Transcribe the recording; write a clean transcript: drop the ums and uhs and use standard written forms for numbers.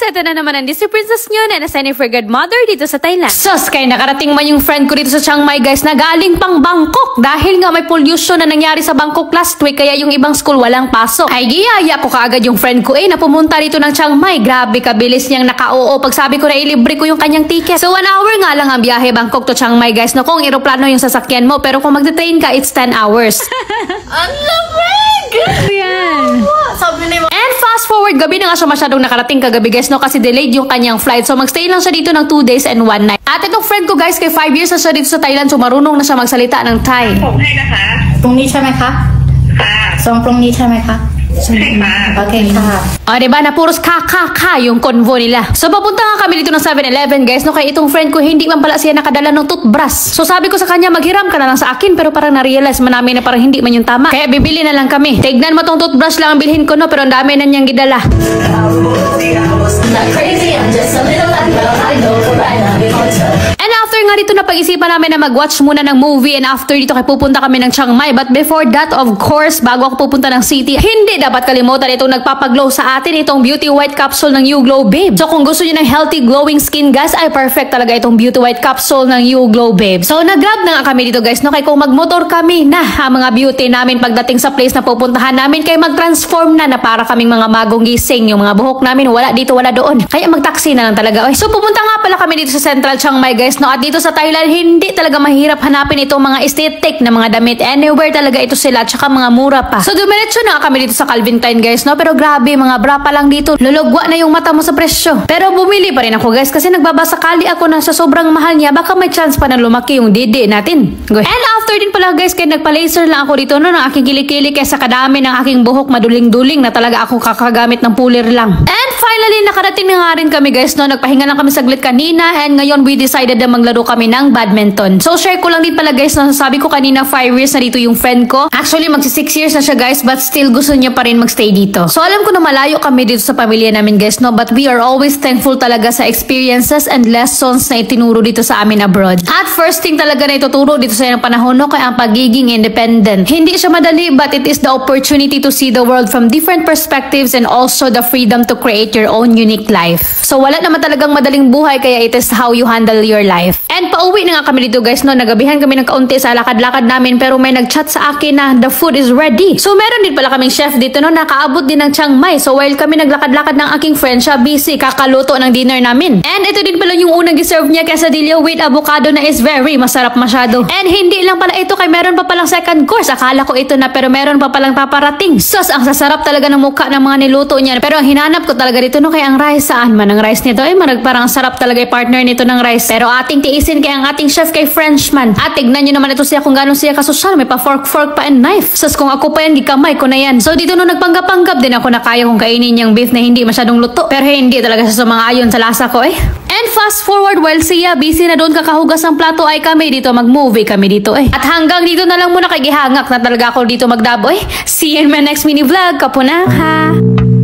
ito na naman ang Disney Princess nyo na nasa for good mother dito sa Thailand. Sus, kaya nakarating man yung friend ko dito sa Chiang Mai guys na galing pang Bangkok. Dahil nga may pollution na nangyari sa Bangkok last week kaya yung ibang school walang pasok. Ay giyaya ko kaagad yung friend ko na pumunta dito ng Chiang Mai. Grabe kabilis niyang naka-oo pag sabi ko na ilibre ko yung kanyang ticket. So 1 hour nga lang ang biyahe Bangkok to Chiang Mai guys. No, kung eroplano yung sasakyan mo pero kung magte-train ka it's 10 hours. Ang lamig! Yan. Sabi ni And fast forward, gabi na nga siya masyadong nakarating kagabi guys, no, kasi delayed yung kanyang flight. So magstay lang siya dito ng 2 days and 1 night. At itong friend ko guys, kay 5 years na siya dito sa Thailand, so marunong na siya magsalita ng Thai. ผมให้นะคะ พรุ่งนี้ใช่ไหมคะ ค่ะ ส่งพรุ่งนี้ใช่ไหมคะ ใช่ค่ะ โอเคค่ะ O, diba, na puros ka yung convo nila. So, papunta nga kami dito ng 7-Eleven, guys, no, kaya itong friend ko, hindi man pala siya nakadala ng toothbrush. So, sabi ko sa kanya, maghiram ka na lang sa akin, pero parang na-realize man namin na parang hindi man yung tama. Kaya bibili na lang kami. Tignan mo tong toothbrush lang ang bilhin ko, no, pero ang dami na niyang gidala. Not crazy, I'm just a little like I know right now. And after nga dito na pag-isipan namin na mag-watch muna ng movie and after dito kay pupunta kami ng Chiang Mai. But before that, of course, bago ako pupunta ng city, hindi dapat kalimutan itong nagpapaglow sa atin, itong Beauty White Capsule ng You Glow Babe. So kung gusto niyo ng healthy glowing skin guys, ay perfect talaga itong Beauty White Capsule ng You Glow Babe. So nag-grab na nga kami dito guys, no, kay kung magmotor kami na ang mga beauty namin pagdating sa place na pupuntahan namin, kay mag-transform na para kaming mga magong gising. Yung mga buhok namin wala dito, wala doon. Kaya mag-taxi na lang talaga. So pupunta nga pala kami dito sa Central Chiang Mai guys, no, at dito sa Thailand, hindi talaga mahirap hanapin itong mga aesthetic na mga damit. Anywhere talaga ito sila, tsaka mga mura pa. So dumiretso na kami dito sa Calvin Klein guys, no, pero grabe, mga bra pa lang dito, lulugwa na yung mata mo sa presyo. Pero bumili pa rin ako guys, kasi nagbabasakali ako na sa sobrang mahal niya, baka may chance pa na lumaki yung didi natin. Go. And after din pala guys, kaya nagpa-laser lang ako dito, no, ng aking kilikili kaysa kadami ng aking buhok maduling-duling na talaga ako kakagamit ng pulir lang. And finally, nakarating na nga rin kami guys, no, nagpahinga lang kami saglit kanina and ngayon we decided na maglaro kami ng badminton. So share ko lang din pala guys, no, sabi ko kanina 5 years na dito yung friend ko. Actually, magsi 6 years na siya guys, but still gusto niya pa rin magstay dito. So alam ko na malayo kami dito sa pamilya namin guys, no, but we are always thankful talaga sa experiences and lessons na itinuro dito sa amin abroad. At first thing talaga na ituturo dito sa ng panahon, no, kaya ang pagiging independent. Hindi siya madali, but it is the opportunity to see the world from different perspectives and also the freedom to create your own unique life. So wala naman talagang madaling buhay, kaya it is how you handle your life. And pauwi na nga kami dito guys, no, nagabihan kami ng kaunti sa lakad-lakad namin, pero may nagchat sa akin na the food is ready. So meron din pala kaming chef dito, no, nakaabot din ng Chiang Mai. So while kami naglakad-lakad ng aking friend, siya busy kakaluto ng dinner namin. And ito din pala yung unang deserve niya, quesadilla with avocado na is very masarap masyado. And hindi lang pala ito, kay meron pa palang second course. Akala ko ito na, pero meron pa palang paparating. Sus, ang sasarap talaga ng mukha ng mga niluto niya. Pero ang hinanap ko talaga dito, no, kay ang rice, saan man ang rice nito? Ay, parang sarap talaga yung partner nito ng rice. Pero ating tiisin kay ang ating chef kay Frenchman. At tignan nyo naman ito siya kung gano'n siya kasosyal. May pa fork pa and knife. Sus, kung ako pa yan, gikamay ko na yan. So dito no, nagpanggap-panggap din ako na kaya kong kainin yung beef na hindi masyadong luto. Pero hindi talaga siya sumang-ayon sa lasa ko eh. And fast forward, while siya busy na doon kakahugas ng plato, ay kami dito mag-movie kami dito eh. At hanggang dito na lang muna, kay gihangak na talaga ako dito magdabo eh. See you in my next mini vlog. Kapunang ha!